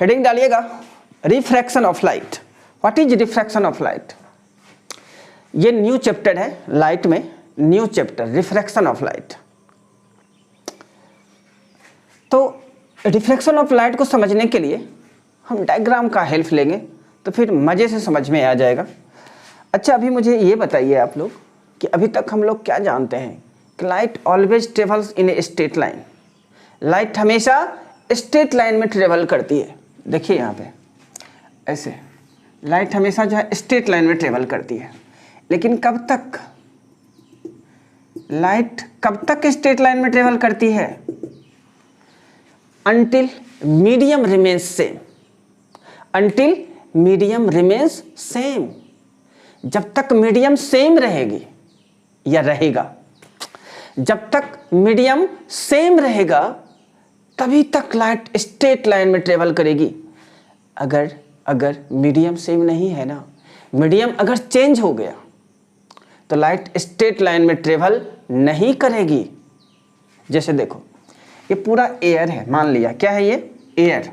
Heading डालिएगा refraction of light. What is refraction of light? ये new chapter है light में, new chapter refraction of light. तो refraction of light को समझने के लिए हम डायग्राम का हेल्प लेंगे तो फिर मज़े से समझ में आ जाएगा। अच्छा, अभी मुझे ये बताइए आप लोग कि अभी तक हम लोग क्या जानते हैं कि light always travels in a straight line. Light हमेशा स्ट्रेट लाइन में ट्रेवल करती है। देखिए यहाँ पे ऐसे लाइट हमेशा जो है स्ट्रेट लाइन में ट्रेवल करती है, लेकिन कब तक? लाइट कब तक स्ट्रेट लाइन में ट्रेवल करती है? until medium remains same, until medium remains same। जब तक मीडियम सेम रहेगी या रहेगा, जब तक मीडियम सेम रहेगा तभी तक लाइट स्ट्रेट लाइन में ट्रेवल करेगी। अगर मीडियम सेम नहीं है ना, मीडियम अगर चेंज हो गया तो लाइट स्ट्रेट लाइन में ट्रेवल नहीं करेगी। जैसे देखो ये पूरा एयर है, मान लिया क्या है ये एयर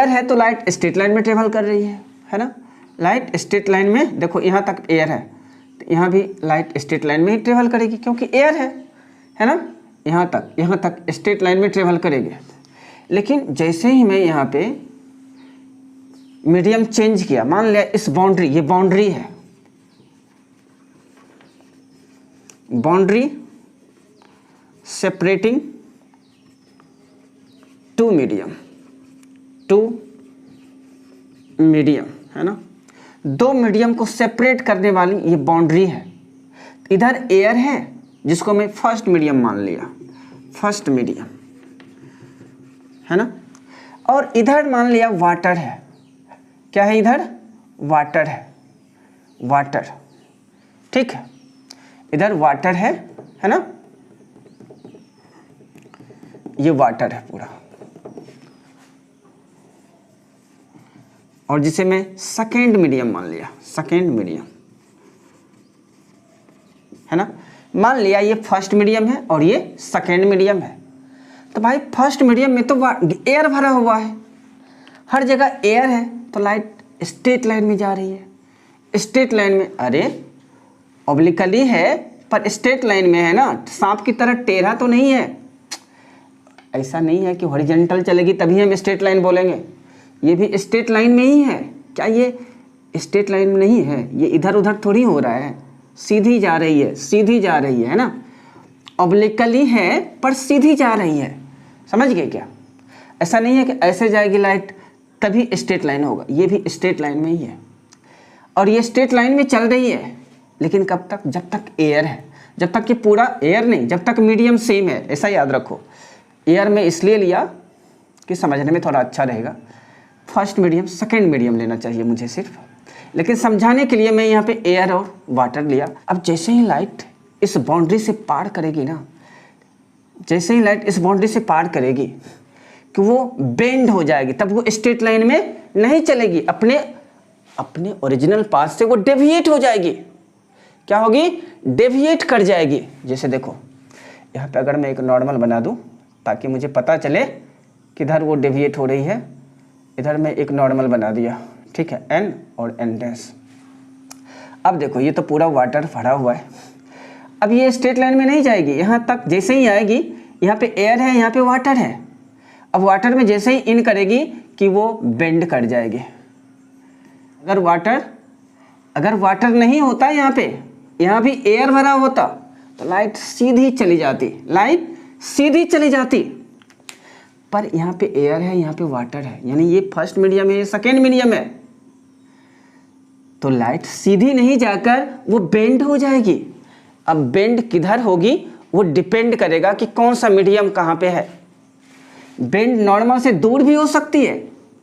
है, तो लाइट स्ट्रेट लाइन में ट्रेवल कर रही है ना। लाइट स्ट्रेट लाइन में, देखो यहाँ तक एयर है तो यहाँ भी लाइट स्ट्रेट लाइन में ही ट्रेवल करेगी क्योंकि एयर है ना। यहाँ तक स्ट्रेट लाइन में ट्रेवल करेगी। लेकिन जैसे ही मैं यहाँ पे मीडियम चेंज किया, मान लिया इस बाउंड्री, ये बाउंड्री है, बाउंड्री सेपरेटिंग टू मीडियम है ना। दो मीडियम को सेपरेट करने वाली ये बाउंड्री है। इधर एयर है जिसको मैं फर्स्ट मीडियम मान लिया, फर्स्ट मीडियम है ना, और इधर मान लिया वाटर है। क्या है इधर? वाटर है, वाटर, ठीक है, इधर वाटर है ना, ये वाटर है पूरा, और जिसे मैं सेकेंड मीडियम मान लिया, सेकेंड मीडियम है ना। मान लिया ये फर्स्ट मीडियम है और ये सेकेंड मीडियम है। तो भाई फर्स्ट मीडियम में तो एयर भरा हुआ है, हर जगह एयर है, तो लाइट स्ट्रेट लाइन में जा रही है। स्ट्रेट लाइन में, अरे ऑब्लिकली है पर स्ट्रेट लाइन में है ना, सांप की तरह टेढ़ा तो नहीं है। ऐसा नहीं है कि हॉरिजॉन्टल चलेगी तभी हम स्ट्रेट लाइन बोलेंगे, ये भी स्ट्रेट लाइन में ही है। क्या ये स्ट्रेट लाइन में नहीं है? ये इधर उधर थोड़ी हो रहा है, सीधी जा रही है, सीधी जा रही है ना। ऑब्लिकली है पर सीधी जा रही है, समझ गए क्या? ऐसा नहीं है कि ऐसे जाएगी लाइट तभी स्ट्रेट लाइन होगा, ये भी स्ट्रेट लाइन में ही है। और ये स्ट्रेट लाइन में चल रही है, लेकिन कब तक? जब तक एयर है, जब तक ये पूरा एयर नहीं, जब तक मीडियम सेम है। ऐसा याद रखो। एयर में इसलिए लिया कि समझने में थोड़ा अच्छा रहेगा। फर्स्ट मीडियम सेकंड मीडियम लेना चाहिए मुझे सिर्फ, लेकिन समझाने के लिए मैं यहाँ पे एयर और वाटर लिया। अब जैसे ही लाइट इस बाउंड्री से पार करेगी ना, जैसे ही लाइट इस बाउंड्री से पार करेगी कि वो बेंड हो जाएगी, तब वो स्ट्रेट लाइन में नहीं चलेगी, अपने ओरिजिनल पाथ से वो डेविएट हो जाएगी। क्या होगी? डेविएट कर जाएगी। जैसे देखो यहाँ पे अगर मैं एक नॉर्मल बना दूँ ताकि मुझे पता चले किधर वो डेविएट हो रही है, इधर मैं एक नॉर्मल बना दिया, ठीक है, एन और एन डैश। अब देखो ये तो पूरा वाटर भरा हुआ है, अब ये स्ट्रेट लाइन में नहीं जाएगी, यहाँ तक जैसे ही आएगी, यहाँ पे एयर है, यहाँ पे वाटर है। अब वाटर में जैसे ही इन करेगी कि वो बेंड कर जाएगी। अगर वाटर नहीं होता यहाँ पे, यहाँ भी एयर भरा होता तो लाइट सीधी चली जाती, लाइट सीधी चली जाती। पर यहाँ पे एयर है, यहाँ पे वाटर है, यानी ये फर्स्ट मीडियम है, ये सेकेंड मीडियम है, तो लाइट सीधी नहीं जाकर वो बेंड हो जाएगी। अब बेंड किधर होगी वो डिपेंड करेगा कि कौन सा मीडियम कहाँ पे है। बेंड नॉर्मल से दूर भी हो सकती है,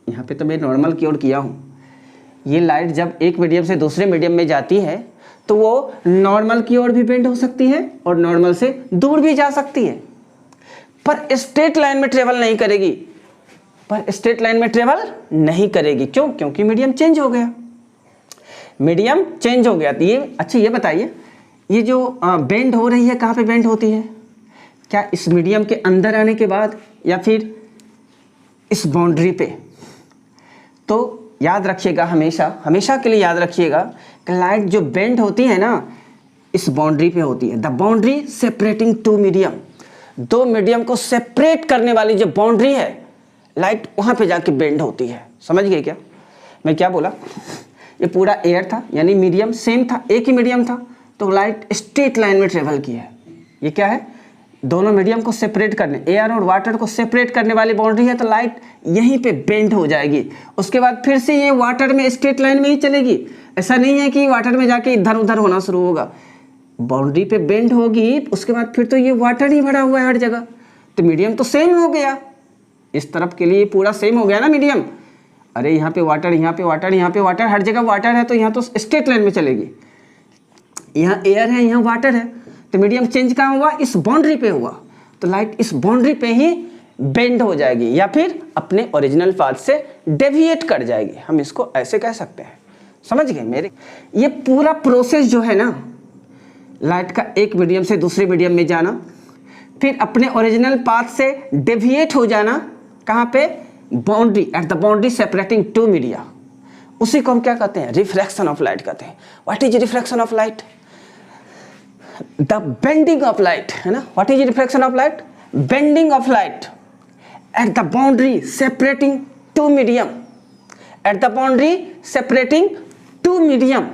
यहाँ पे तो मैं नॉर्मल की ओर किया हूँ। ये लाइट जब एक मीडियम से दूसरे मीडियम में जाती है तो वो नॉर्मल की ओर भी बेंड हो सकती है और नॉर्मल से दूर भी जा सकती है, पर स्ट्रेट लाइन में ट्रेवल नहीं करेगी। क्यों? क्योंकि मीडियम चेंज हो गया, मीडियम चेंज हो गया। तो ये अच्छा ये बताइए, ये जो बेंड हो रही है कहाँ पे बेंड होती है? क्या इस मीडियम के अंदर आने के बाद या फिर इस बाउंड्री पे, तो याद रखिएगा, हमेशा हमेशा के लिए याद रखिएगा कि लाइट जो बेंड होती है ना, इस बाउंड्री पे होती है। The boundary separating two medium, दो मीडियम को सेपरेट करने वाली जो बाउंड्री है, लाइट वहाँ पे जाके बेंड होती है। समझ गए क्या मैं क्या बोला? ये पूरा एयर था, यानी मीडियम सेम था, एक ही मीडियम था, तो लाइट स्ट्रेट लाइन में ट्रेवल की है। ये क्या है? दोनों मीडियम को सेपरेट करने, एयर और वाटर को सेपरेट करने वाली बाउंड्री है, तो लाइट यहीं पे बेंड हो जाएगी। उसके बाद फिर से ये वाटर में स्ट्रेट लाइन में ही चलेगी। ऐसा नहीं है कि वाटर में जाके इधर उधर होना शुरू होगा। बाउंड्री पे बेंड होगी, उसके बाद फिर तो ये वाटर ही भरा हुआ है हर जगह, तो मीडियम तो सेम हो गया। इस तरफ के लिए पूरा सेम हो गया ना मीडियम। अरे यहाँ पे वाटर, यहाँ पे वाटर, यहाँ पे वाटर, हर जगह वाटर है, तो यहाँ तो स्ट्रेट लाइन में चलेगी। यहाँ एयर है, यहाँ वाटर है, तो मीडियम चेंज कहाँ हुआ? इस बाउंड्री पे हुआ, तो लाइट इस बाउंड्री पे ही बेंड हो जाएगी या फिर अपने ओरिजिनल पाथ से डेविएट कर जाएगी। हम इसको ऐसे कह सकते हैं। समझ गए मेरे? ये पूरा प्रोसेस जो है ना, लाइट का एक मीडियम से दूसरे मीडियम में जाना, फिर अपने ओरिजिनल पाथ से डेविएट हो जाना, कहाँ पे? Boundary, at the boundary separating two media, उसी को हम क्या कहते हैं? रिफ्रैक्शन ऑफ लाइट कहते हैं। What is refraction of light? The bending of light, है ना? What is refraction of light? Bending of light at the boundary separating two medium, at the boundary separating two medium,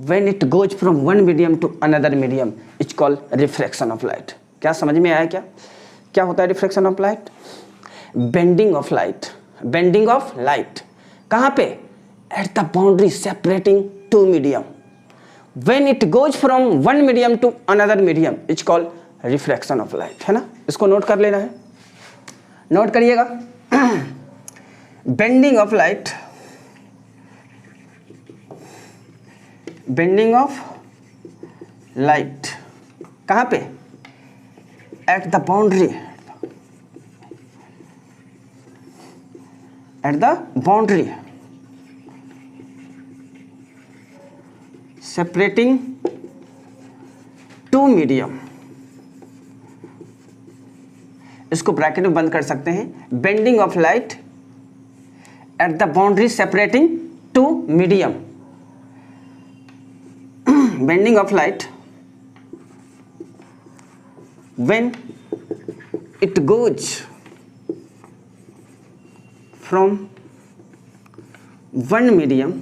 when it goes from one medium to another medium, it's called refraction of light। क्या समझ में आया क्या? क्या होता है refraction of light? Bending of light, bending of light कहाँ पे? At the boundary separating two medium, when it goes from one medium to another medium, it's called refraction of light, है ना? इसको नोट कर लेना है, नोट करिएगा। Bending of light, bending of light कहाँ पे? At the boundary, at the boundary separating two medium, इसको ब्रैकेट में बंद कर सकते हैं। Bending of light at the boundary separating two medium, bending of light when it goes from one medium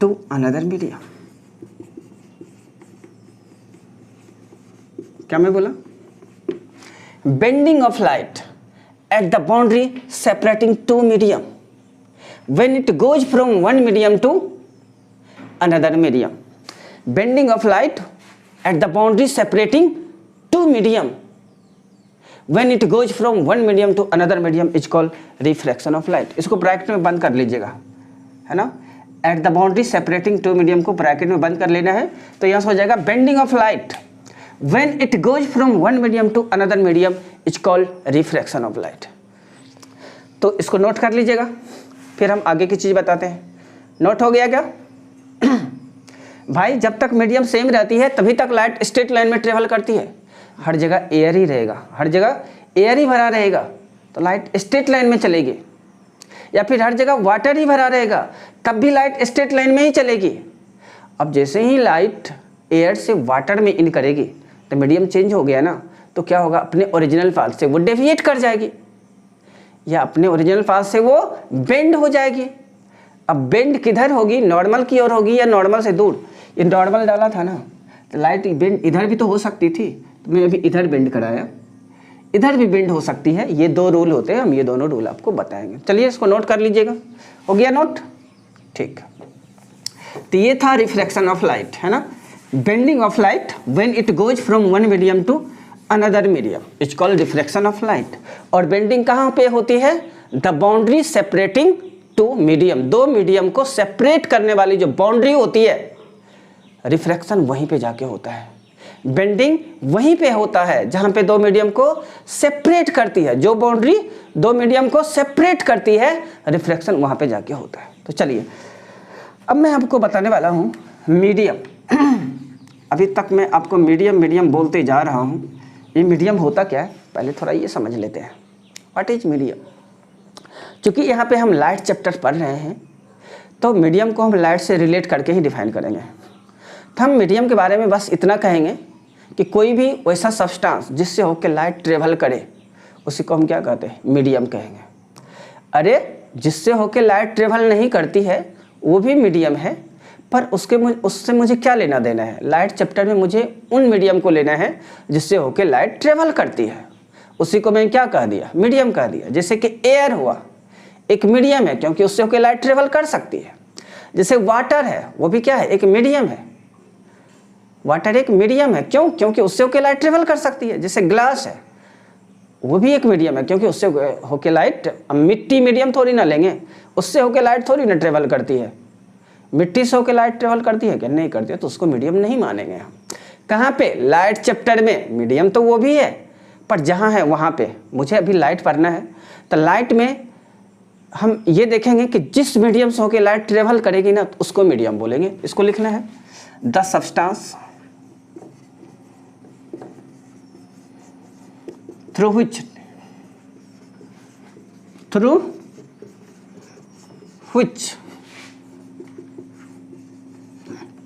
to another medium। क्या मैं बोला? Bending of light at the boundary separating two medium when it goes from one medium to another medium, bending of light at the boundary separating two medium when it goes from one medium to another medium is called refraction of light। इसको bracket में बंद कर लीजिएगा, है ना? at the boundary separating two medium को bracket में बंद कर लेना है, तो यहाँ से हो जाएगा bending of light when it goes from one medium to another medium is called refraction of light। तो इसको नोट कर लीजिएगा, फिर हम आगे की चीज़ बताते हैं। नोट हो गया क्या? भाई जब तक मीडियम सेम रहती है तभी तक लाइट स्ट्रेट लाइन में ट्रेवल करती है। हर जगह एयर ही रहेगा, हर जगह एयर ही भरा रहेगा, तो लाइट स्ट्रेट लाइन में चलेगी। या फिर हर जगह वाटर ही भरा रहेगा, तब भी लाइट स्ट्रेट लाइन में ही चलेगी। अब जैसे ही लाइट एयर से वाटर में इन करेगी तो मीडियम चेंज हो गया ना, तो क्या होगा? अपने ओरिजिनल पाथ से वो डेविएट कर जाएगी, या अपने ओरिजिनल पाथ से वो बेंड हो जाएगी। अब बेंड किधर होगी? नॉर्मल की ओर होगी या नॉर्मल से दूर? ये नॉर्मल डाला था ना, तो लाइट बेंड इधर भी तो हो सकती थी, तो मैं अभी इधर बेंड कराया, इधर भी बेंड हो सकती है। ये दो रूल होते हैं, हम ये दोनों रूल आपको बताएंगे। चलिए इसको नोट कर लीजिएगा। हो गया नोट? ठीक। तो ये था रिफ्रैक्शन ऑफ लाइट, है ना? Bending of light when it goes from one medium to another medium is called refraction of light. और बेंडिंग कहाँ पे होती है? The boundary separating two medium, दो मीडियम को सेपरेट करने वाली जो बाउंड्री होती है, रिफ्रैक्शन वहीं पे जाके होता है। बेंडिंग वहीं पे होता है जहाँ पे दो मीडियम को सेपरेट करती है, जो बाउंड्री दो मीडियम को सेपरेट करती है, रिफ्रैक्शन वहाँ पे जाके होता है। तो चलिए अब मैं आपको बताने वाला हूँ मीडियम। अभी तक मैं आपको मीडियम मीडियम बोलते जा रहा हूँ, ये मीडियम होता क्या है, पहले थोड़ा ये समझ लेते हैं। What is medium? क्योंकि यहाँ पे हम लाइट चैप्टर पढ़ रहे हैं तो मीडियम को हम लाइट से रिलेट करके ही डिफाइन करेंगे। तो हम मीडियम के बारे में बस इतना कहेंगे कि कोई भी वैसा सब्सटेंस जिससे होकर लाइट ट्रेवल करे उसी को हम क्या कहते हैं, मीडियम कहेंगे। अरे जिससे होकर लाइट ट्रेवल नहीं करती है वो भी मीडियम है, पर उससे मुझे क्या लेना देना है? लाइट चैप्टर में मुझे उन मीडियम को लेना है जिससे होकर लाइट ट्रेवल करती है, उसी को मैं क्या कह दिया, मीडियम कह दिया। जैसे कि एयर हुआ, एक मीडियम है क्योंकि उससे होकर लाइट ट्रेवल कर सकती है। जैसे वाटर है, वो भी क्या है, एक मीडियम है। वाटर एक मीडियम है, क्यों? क्योंकि उससे होकर लाइट ट्रेवल कर सकती है। जैसे ग्लास है, वो भी एक मीडियम है क्योंकि उससे होकर लाइट, मिट्टी मीडियम थोड़ी ना लेंगे, उससे होकर लाइट थोड़ी ना ट्रेवल करती है। मिट्टी से होकर लाइट ट्रेवल करती है क्या? नहीं करती है, तो उसको मीडियम नहीं मानेंगे हम। कहाँ पे? लाइट चैप्टर में मीडियम तो वो भी है, पर जहाँ है वहाँ पे मुझे अभी लाइट पढ़ना है। तो लाइट में हम ये देखेंगे कि जिस मीडियम से होकर लाइट ट्रेवल करेगी ना तो उसको मीडियम बोलेंगे। इसको लिखना है, the substance through which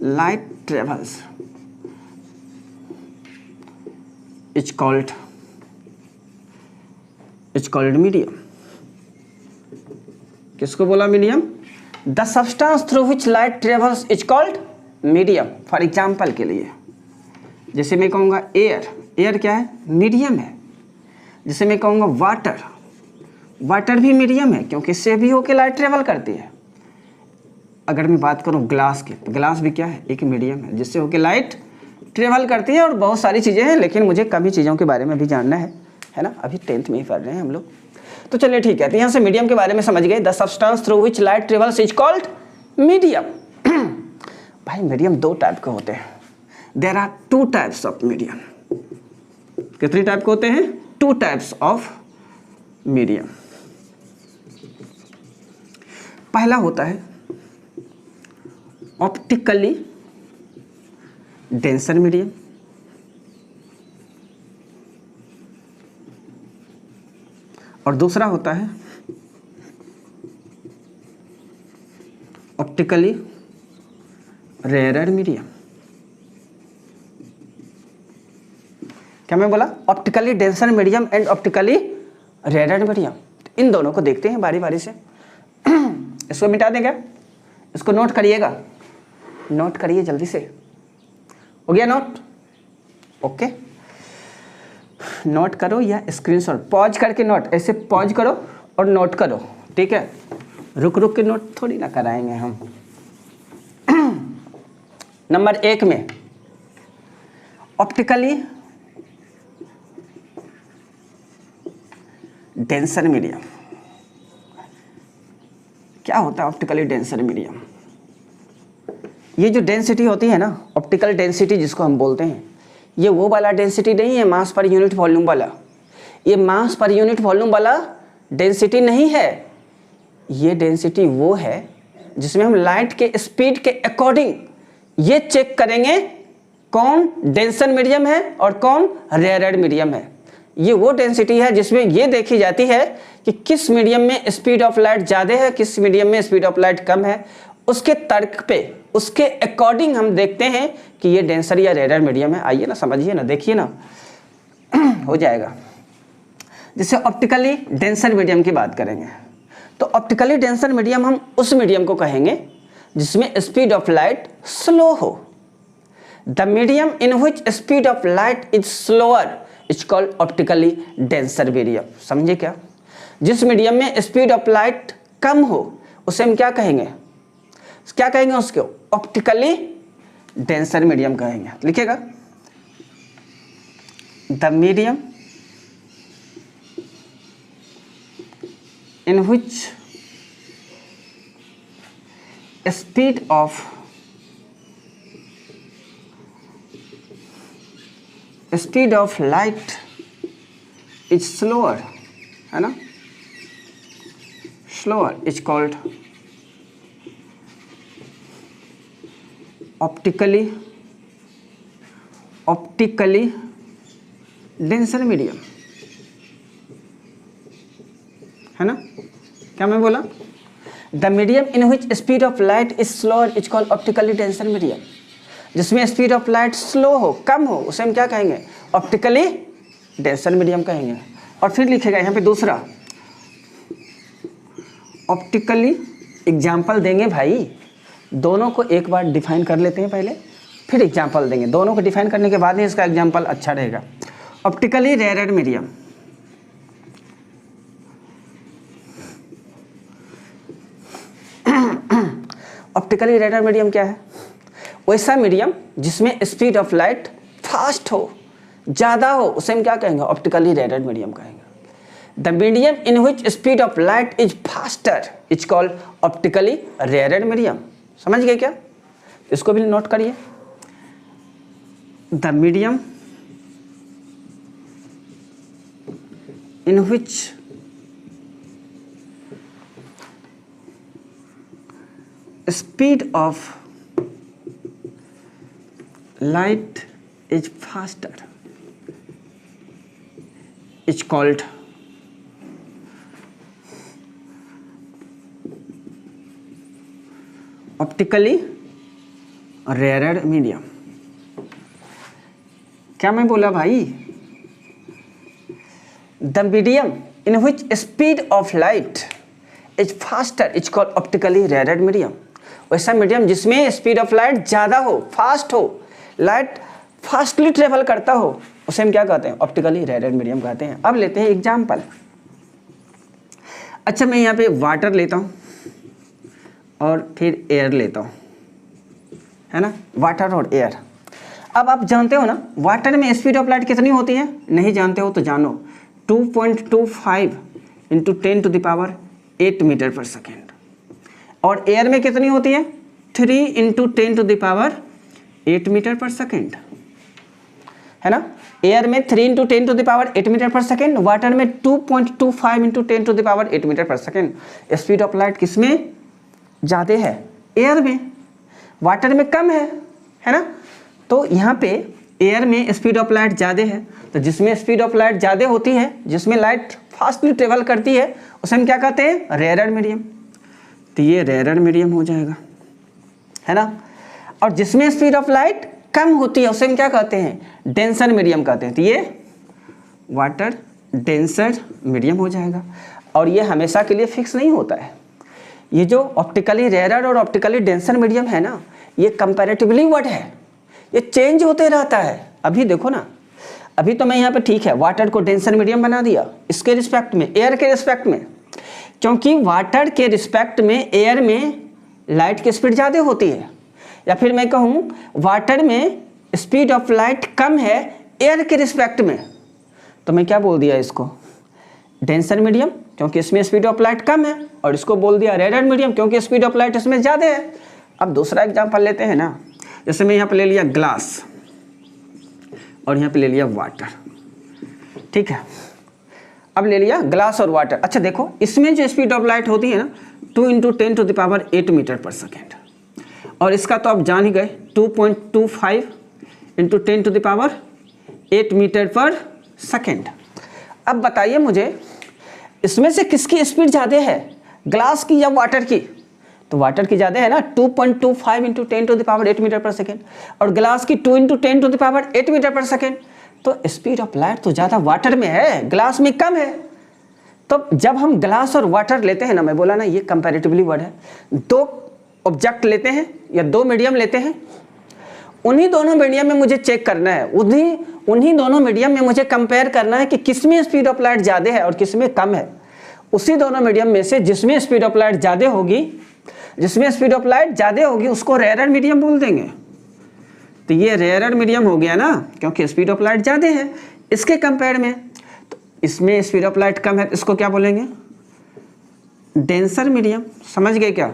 light travels is called medium। किसको बोला medium? The substance through which light travels is called medium. For example के लिए जैसे मैं कहूँगा एयर, एयर क्या है? मीडियम है। जैसे मैं कहूँगा वाटर, वाटर भी मीडियम है क्योंकि इससे भी होकर लाइट ट्रेवल करती है। अगर मैं बात करूँ ग्लास की, तो ग्लास भी क्या है? एक मीडियम है जिससे होकर लाइट ट्रेवल करती है। और बहुत सारी चीज़ें हैं, लेकिन मुझे कम ही चीज़ों के बारे में भी जानना है ना, अभी 10th में ही पढ़ रहे हैं हम लोग। तो चलिए ठीक है, तो यहाँ से मीडियम के बारे में समझ गए। The substance through which light travels is called medium. भाई मीडियम दो टाइप के होते हैं। There are 2 types of medium. कितने टाइप के होते हैं? 2 टाइप्स ऑफ मीडियम। पहला होता है ऑप्टिकली डेंसर मीडियम, और दूसरा होता है ऑप्टिकली रेयरर मीडियम। क्या मैं बोला? Optically denser medium and optically rarer medium. इन दोनों को देखते हैं बारी बारी से। इसको मिटा दें क्या? इसको नोट करिएगा, नोट करिए जल्दी से। हो गया नोट? ओके, नोट करो या स्क्रीनशॉट, पॉज करके नोट, ऐसे पॉज करो और नोट करो, ठीक है? रुक रुक के नोट थोड़ी ना कराएंगे हम। नंबर 1 में ऑप्टिकली डेंसर मीडियम। क्या होता है ऑप्टिकली डेंसर मीडियम? ये जो डेंसिटी होती है ना, ऑप्टिकल डेंसिटी जिसको हम बोलते हैं, ये वो वाला डेंसिटी नहीं है मास पर यूनिट वॉल्यूम वाला। ये मास पर यूनिट वॉल्यूम वाला डेंसिटी नहीं है। ये डेंसिटी वो है जिसमें हम लाइट के स्पीड के अकॉर्डिंग ये चेक करेंगे कौन डेंसर मीडियम है और कौन रेयरर मीडियम है। ये वो डेंसिटी है जिसमें ये देखी जाती है कि किस मीडियम में स्पीड ऑफ लाइट ज़्यादा है, किस मीडियम में स्पीड ऑफ लाइट कम है। उसके तर्क पे, उसके अकॉर्डिंग हम देखते हैं कि ये डेंसर या रेयरर मीडियम है। आइए ना, समझिए ना, देखिए ना, हो जाएगा। जैसे ऑप्टिकली डेंसर मीडियम की बात करेंगे तो ऑप्टिकली डेंसर मीडियम हम उस मीडियम को कहेंगे जिसमें स्पीड ऑफ लाइट स्लो हो। The medium in which speed of light is slower is called optically denser medium. समझे क्या? जिस मीडियम में स्पीड ऑफ लाइट कम हो उसे हम क्या कहेंगे? क्या कहेंगे उसको? ऑप्टिकली डेंसर मीडियम कहेंगे। लिखिएगा, the medium in which speed of light is slower, है ना, slower is called optically denser medium, है ना। क्या मैं बोला? The medium in which speed of light is slow is called optically denser medium. जिसमें स्पीड ऑफ लाइट स्लो हो, कम हो, उसे हम क्या कहेंगे? ऑप्टिकली डेंसर मीडियम कहेंगे। और फिर लिखेगा यहाँ पे दूसरा ऑप्टिकली, एग्जाम्पल देंगे भाई, दोनों को एक बार डिफाइन कर लेते हैं पहले, फिर एग्जाम्पल देंगे। दोनों को डिफाइन करने के बाद ही इसका एग्जाम्पल अच्छा रहेगा। Optically rarer medium, optically rarer medium क्या है? वैसा मीडियम जिसमें स्पीड ऑफ लाइट फास्ट हो, ज़्यादा हो, उसे हम क्या कहेंगे? ऑप्टिकली रेयरर मीडियम कहेंगे। The medium in which speed of light is faster is called optically rarer medium. समझ गए क्या? इसको भी नोट करिए। The medium in which speed of light is faster is called optically rarer medium। क्या मैं बोला भाई? the medium in which speed of light is faster is called optically rarer medium। वैसा मीडियम जिसमें स्पीड ऑफ लाइट ज़्यादा हो, fast हो, light fastly travel करता हो, उसे हम क्या कहते हैं? ऑप्टिकली रेयरर मीडियम कहते हैं। अब लेते हैं एग्जाम्पल। अच्छा, मैं यहाँ पे वाटर लेता हूँ और फिर एयर लेता हूँ, है ना, वाटर और एयर। अब आप जानते हो ना वाटर में स्पीड ऑफ लाइट कितनी होती है? नहीं जानते हो तो जानो, 2.25 इंटू 10⁸ मीटर पर सेकेंड। और एयर में कितनी होती है? 3 इंटू 10⁸ मीटर पर सेकेंड, है ना। एयर में 3 इंटू 10⁸ मीटर पर सेकेंड, वाटर में 2.25 इंटू 10⁸ मीटर पर सेकेंड। स्पीड ऑफ लाइट किसमें ज़्यादा है? एयर में। वाटर में कम है ना। तो यहाँ पे एयर में स्पीड ऑफ लाइट ज़्यादा है, तो जिसमें स्पीड ऑफ लाइट ज़्यादा होती है, जिसमें लाइट फास्टली ट्रेवल करती है, उसे हम क्या कहते हैं? Rarer medium. तो ये रेयरर मीडियम हो जाएगा, है ना। और जिसमें स्पीड ऑफ लाइट कम होती है उसे हम क्या कहते हैं? डेंसर मीडियम कहते हैं। तो ये वाटर डेंसर मीडियम हो जाएगा। और ये हमेशा के लिए फिक्स नहीं होता है। ये जो ऑप्टिकली रेयरर और ऑप्टिकली डेंसर मीडियम है ना, ये कंपैरेटिवली वर्ड है, ये चेंज होते रहता है। अभी देखो ना, अभी तो मैं यहाँ पे ठीक है वाटर को डेंसर मीडियम बना दिया, इसके रिस्पेक्ट में, एयर के रिस्पेक्ट में, क्योंकि वाटर के रिस्पेक्ट में एयर में लाइट की स्पीड ज़्यादा होती है। या फिर मैं कहूँ वाटर में स्पीड ऑफ लाइट कम है एयर के रिस्पेक्ट में, तो मैं क्या बोल दिया इसको? डेंसर मीडियम, क्योंकि इसमें स्पीड ऑफ लाइट कम है। और इसको बोल दिया रेयरर मीडियम, क्योंकि स्पीड ऑफ लाइट इसमें ज़्यादा है। अब दूसरा एग्जाम्पल लेते हैं ना। जैसे मैं यहाँ पे ले लिया ग्लास और यहाँ पे ले लिया वाटर, ठीक है। अब ले लिया ग्लास और वाटर। अच्छा देखो, इसमें जो स्पीड ऑफ लाइट होती है ना 2 इंटू 10⁸ मीटर पर सेकेंड, और इसका तो आप जान ही गए 2.25 इंटू 10⁸ मीटर पर सेकेंड। अब बताइए मुझे इसमें से किसकी स्पीड ज़्यादा है, ग्लास की या वाटर की? तो वाटर की ज़्यादा है ना, 2.25 इंटू 10⁸ मीटर पर सेकेंड, और ग्लास की 2 इंटू 10⁸ मीटर पर सेकेंड। तो स्पीड ऑफ लाइट तो ज़्यादा वाटर में है, ग्लास में कम है। तो जब हम ग्लास और वाटर लेते हैं ना, मैं बोला ना ये कंपैरेटिवली वर्ड है, दो ऑब्जेक्ट लेते हैं या दो मीडियम लेते हैं, उन्हीं दोनों मीडियम में मुझे चेक करना है, उन्हीं दोनों मीडियम में मुझे कंपेयर करना है कि किसमें स्पीड ऑफ लाइट ज़्यादा है और किसमें कम है। उसी दोनों मीडियम में से जिसमें स्पीड ऑफ लाइट ज़्यादा होगी, उसको रेयरर मीडियम बोल देंगे। तो ये रेयरर मीडियम हो गया ना, क्योंकि स्पीड ऑफ लाइट ज़्यादा है इसके कंपेयर में। तो इसमें स्पीड ऑफ लाइट कम है, इसको क्या बोलेंगे? Denser medium. समझ गए क्या?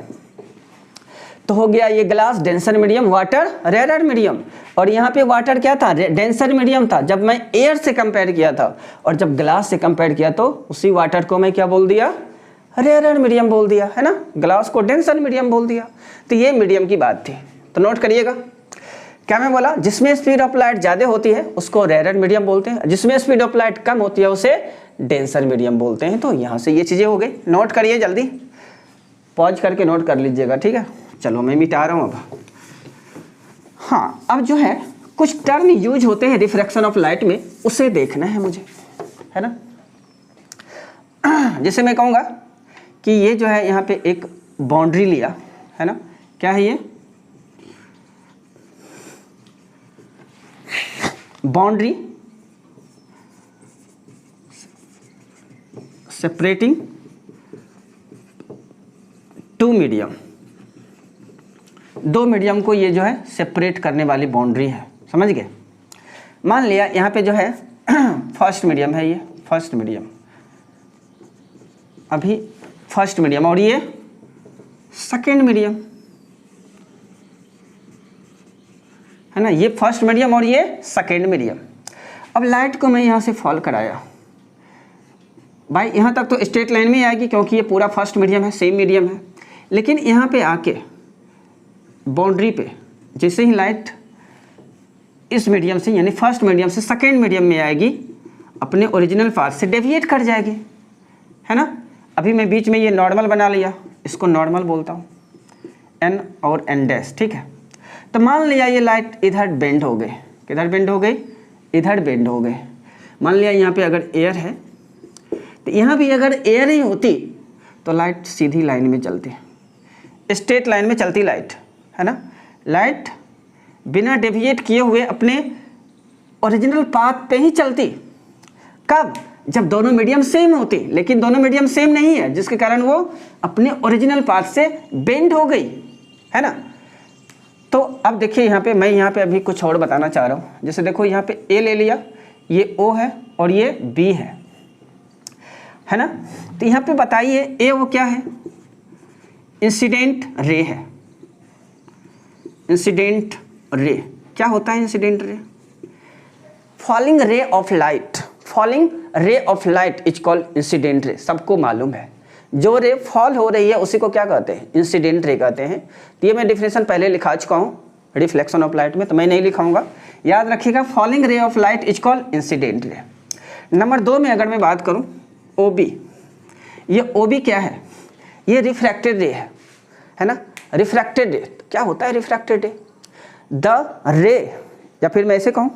तो हो गया ये glass denser medium, water rarer medium. और यहाँ पे वाटर क्या था? डेंसर मीडियम था जब मैं एयर से कंपेयर किया था, और जब ग्लास से कंपेयर किया तो उसी वाटर को मैं क्या बोल दिया? रेयरर मीडियम बोल दिया, है ना। ग्लास को डेंसर मीडियम बोल दिया। तो ये मीडियम की बात थी। तो नोट करिएगा, क्या मैं बोला, जिसमें स्पीड ऑफ लाइट ज़्यादा होती है उसको रेयर मीडियम बोलते हैं, जिसमें स्पीड ऑफ लाइट कम होती है उसे डेंसर मीडियम बोलते हैं। तो यहाँ से ये चीज़ें हो गई, नोट करिए जल्दी, पॉज करके नोट कर लीजिएगा, ठीक है। चलो मैं मिटा रहा हूँ अब। हाँ, अब जो है कुछ टर्म यूज होते हैं रिफ्रैक्शन ऑफ लाइट में, उसे देखना है मुझे, है ना। जैसे मैं कहूँगा कि ये जो है यहाँ पे एक बाउंड्री लिया है ना, क्या है ये, बाउंड्री सेपरेटिंग टू मीडियम, दो मीडियम को ये जो है सेपरेट करने वाली बाउंड्री है, समझ गए। मान लिया यहाँ पे जो है फर्स्ट मीडियम है, ये फर्स्ट मीडियम, अभी फर्स्ट मीडियम, और ये सेकेंड मीडियम है ना, ये फर्स्ट मीडियम और ये सेकेंड मीडियम। अब लाइट को मैं यहाँ से फॉल कराया भाई, यहाँ तक तो स्ट्रेट लाइन में आएगी क्योंकि ये पूरा फर्स्ट मीडियम है, सेम मीडियम है। लेकिन यहाँ पे आके बाउंड्री पे जैसे ही लाइट इस मीडियम से यानी फर्स्ट मीडियम से सेकेंड मीडियम में आएगी, अपने ओरिजिनल पाथ से डेविएट कर जाएगी, है ना। अभी मैं बीच में ये नॉर्मल बना लिया, इसको नॉर्मल बोलता हूँ, एन और एन डैश, ठीक है। तो मान लिया ये लाइट इधर बेंड हो गई, किधर बेंड हो गई, इधर बेंड हो गए। मान लिया यहाँ पे अगर एयर है तो यहाँ भी अगर एयर ही होती तो लाइट सीधी लाइन में चलती, स्ट्रेट लाइन में चलती लाइट, है ना। लाइट बिना डेविएट किए हुए अपने ओरिजिनल पाथ पे ही चलती। कब, जब दोनों मीडियम सेम होती, लेकिन दोनों मीडियम सेम नहीं है, जिसके कारण वो अपने ओरिजिनल पाथ से बेंड हो गई, है ना। तो अब देखिए यहाँ पे, मैं यहाँ पे अभी कुछ और बताना चाह रहा हूँ। जैसे देखो यहाँ पे ए ले लिया, ये ओ है और ये बी है ना। तो यहाँ पे बताइए ए वो क्या है, इंसिडेंट रे है। इंसिडेंट रे क्या होता है, incident ray, falling ray of light, falling ray of light is called incident ray. सबको मालूम है जो रे फॉल हो रही है उसी को क्या कहते हैं, इंसिडेंट रे कहते हैं। तो ये मैं डिफिनेशन पहले लिखा चुका हूँ रिफ्लेक्शन ऑफ लाइट में, तो मैं नहीं लिखाऊंगा, याद रखिएगा। Falling ray of light is called incident ray. Number 2 में अगर मैं बात करूँ ओ बी, ये ओ बी क्या है, ये रिफ्रैक्टेड रे है ना। रिफ्रैक्टेड रे क्या होता है, रिफ्रैक्टेड रे द रे, या फिर मैं ऐसे कहूँ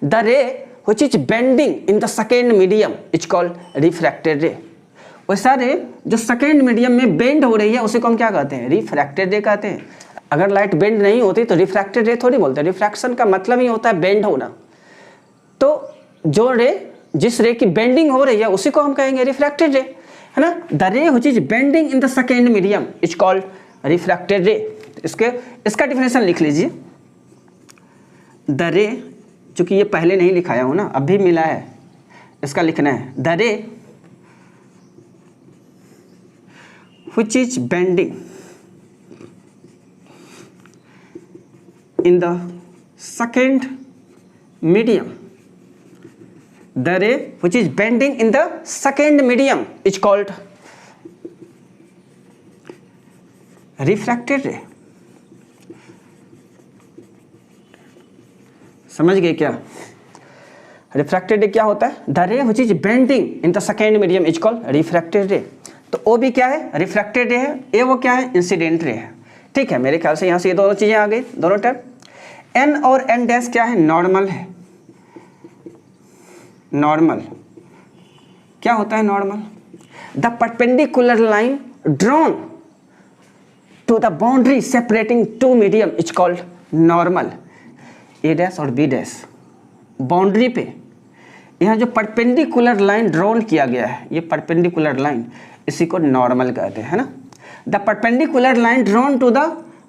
द रे which is bending in the second medium is called refracted रे। वैसा रे जो सेकेंड मीडियम में बेंड हो रही है उसे को हम क्या कहते हैं, रिफ्रैक्टेड रे कहते हैं। अगर लाइट बेंड नहीं होती तो रिफ्रैक्टेड रे थोड़ी बोलते हैं, रिफ्रैक्शन का मतलब ही होता है बेंड होना। तो जो रे, जिस रे की बेंडिंग हो रही है उसी को हम कहेंगे रिफ्रैक्टेड रे, है ना। द रे which is bending in the second medium is called refracted रे। इसका डिफिनेशन लिख लीजिए। द रे, चूंकि ये पहले नहीं लिखाया हूं ना, अब भी मिला है, इसका लिखना है द रे which is bending in the second medium, the ray which is bending in the second medium is called refracted ray। समझ गए क्या, रिफ्रैक्टेड रे क्या होता है, द रे which is bending in the second medium is called refracted रे। तो ओ भी क्या है, रिफ्रैक्टेड रे है, ए वो क्या है, इंसिडेंट रे है, ठीक है। मेरे ख्याल से यहाँ से ये दोनों चीजें आ गई, दोनों टर्म। एन और एन डैश क्या है, नॉर्मल है। नॉर्मल क्या होता है, normal the perpendicular line drawn to the boundary separating two medium is called normal. A dash और बी डैश बाउंड्री पे यहाँ जो परपेंडिकुलर लाइन ड्रॉन किया गया है, ये परपेंडिकुलर लाइन, इसी को नॉर्मल कहते हैं, है ना। The perpendicular line drawn to the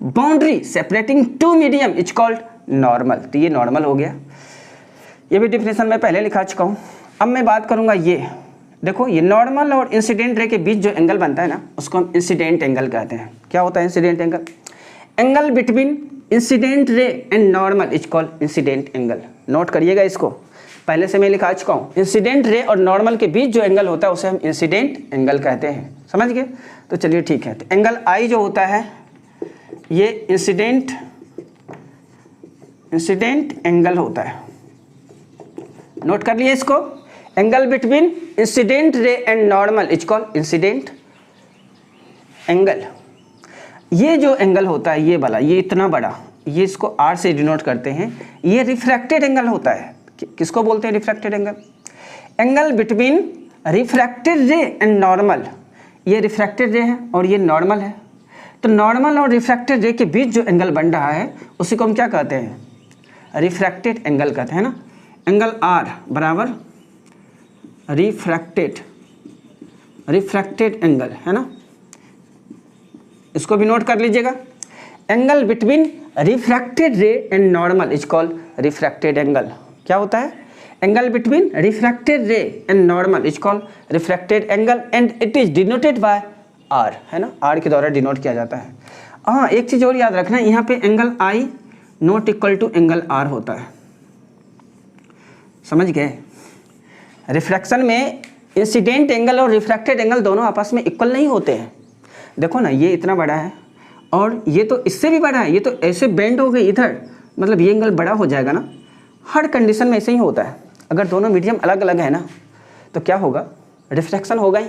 boundary separating two medium is called normal. तो ये नॉर्मल हो गया, ये भी डिफिनेशन मैं पहले लिखा चुका हूँ। अब मैं बात करूँगा ये देखो, ये नॉर्मल और इंसिडेंट रे के बीच जो एंगल बनता है ना, उसको हम इंसिडेंट एंगल कहते हैं। क्या होता है incident angle, angle between incident ray and normal is called incident angle. Note करिएगा इसको, पहले से मैं लिखा चुका हूँ। इंसिडेंट रे और नॉर्मल के बीच जो एंगल होता है उसे हम इंसिडेंट एंगल कहते हैं, समझ गए। तो चलिए ठीक है, तो एंगल आई जो होता है ये इंसिडेंट इंसिडेंट एंगल होता है। नोट कर लिए इसको, angle between incident ray and normal is called incident angle. ये जो एंगल होता है ये वाला, ये इतना बड़ा, ये इसको आर से डिनोट करते हैं, ये रिफ्रैक्टेड एंगल होता है। किसको बोलते हैं refracted angle? Angle between refracted ray and normal. ये रिफ्रैक्टेड रे है और ये नॉर्मल है, तो नॉर्मल और रिफ्रैक्टेड रे के बीच जो एंगल बन रहा है उसी को हम क्या कहते हैं? रिफ्रैक्टेड एंगल कहते हैं ना। एंगल आर बराबर रिफ्रैक्टेड एंगल है ना, इसको भी नोट कर लीजिएगा। Angle between refracted ray and normal is called refracted angle. क्या होता है? Angle between refracted ray and normal is called refracted angle and it is denoted by r, है ना, आर के द्वारा डिनोट किया जाता है। हाँ, एक चीज़ और याद रखना, यहाँ पे angle i not equal to angle r होता है, समझ गए? रिफ्रैक्शन में इंसिडेंट एंगल और रिफ्रैक्टेड एंगल दोनों आपस में इक्वल नहीं होते हैं। देखो ना, ये इतना बड़ा है और ये तो इससे भी बड़ा है, ये तो ऐसे बेंड हो गई इधर, मतलब ये एंगल बड़ा हो जाएगा ना। हर कंडीशन में ऐसे ही होता है। अगर दोनों मीडियम अलग अलग है ना तो क्या होगा? रिफ्रैक्शन होगा ही।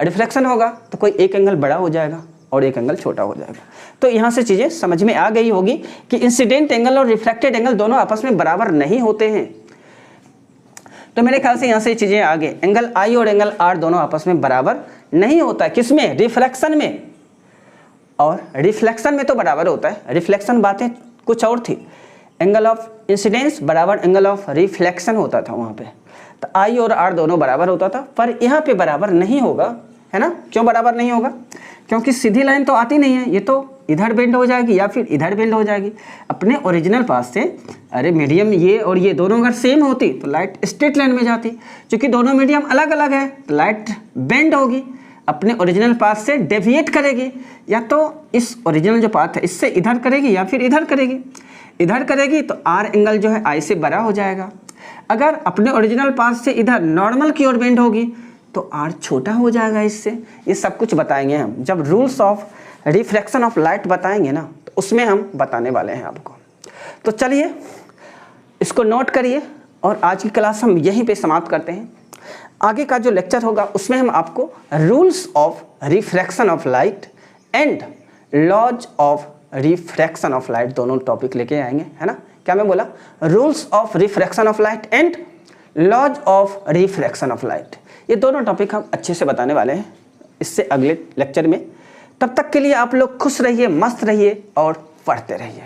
रिफ्रैक्शन होगा तो कोई एक एंगल बड़ा हो जाएगा और एक एंगल छोटा हो जाएगा। तो यहाँ से चीज़ें समझ में आ गई होगी कि इंसिडेंट एंगल और रिफ्रैक्टेड एंगल दोनों आपस में बराबर नहीं होते हैं। तो मेरे ख्याल से यहाँ से चीज़ें आ गई। एंगल आई और एंगल आर दोनों आपस में बराबर नहीं होता है। किसमें? रिफ्रैक्शन में। और रिफ्लेक्शन में तो बराबर होता है। रिफ्लेक्शन बातें कुछ और थी। एंगल ऑफ इंसिडेंस बराबर एंगल ऑफ रिफ्लेक्शन होता था वहाँ पे, तो आई और आर दोनों बराबर होता था, पर यहाँ पे बराबर नहीं होगा, है ना। क्यों बराबर नहीं होगा? क्योंकि सीधी लाइन तो आती नहीं है, ये तो इधर बेंड हो जाएगी या फिर इधर बेंड हो जाएगी। अपने ओरिजिनल पास से अरे मीडियम ये और ये दोनों अगर सेम होती तो लाइट स्ट्रेट लाइन में जाती। क्योंकि दोनों मीडियम अलग अलग है तो लाइट बेंड होगी, अपने ओरिजिनल पाथ से डेविएट करेगी, या तो इस ओरिजिनल जो पाथ है इससे इधर करेगी या फिर इधर करेगी। इधर करेगी तो आर एंगल जो है आई से बड़ा हो जाएगा। अगर अपने ओरिजिनल पाथ से इधर नॉर्मल की ओर बेंड होगी तो आर छोटा हो जाएगा इससे। ये सब कुछ बताएंगे हम जब rules of refraction of light बताएंगे ना, तो उसमें हम बताने वाले हैं आपको। तो चलिए इसको नोट करिए और आज की क्लास हम यहीं पे समाप्त करते हैं। आगे का जो लेक्चर होगा उसमें हम आपको rules of refraction of light and laws of refraction of light दोनों टॉपिक लेके आएंगे, है ना। क्या मैं बोला? Rules of refraction of light and laws of refraction of light, ये दोनों टॉपिक हम अच्छे से बताने वाले हैं इससे अगले लेक्चर में। तब तक के लिए आप लोग खुश रहिए, मस्त रहिए और पढ़ते रहिए।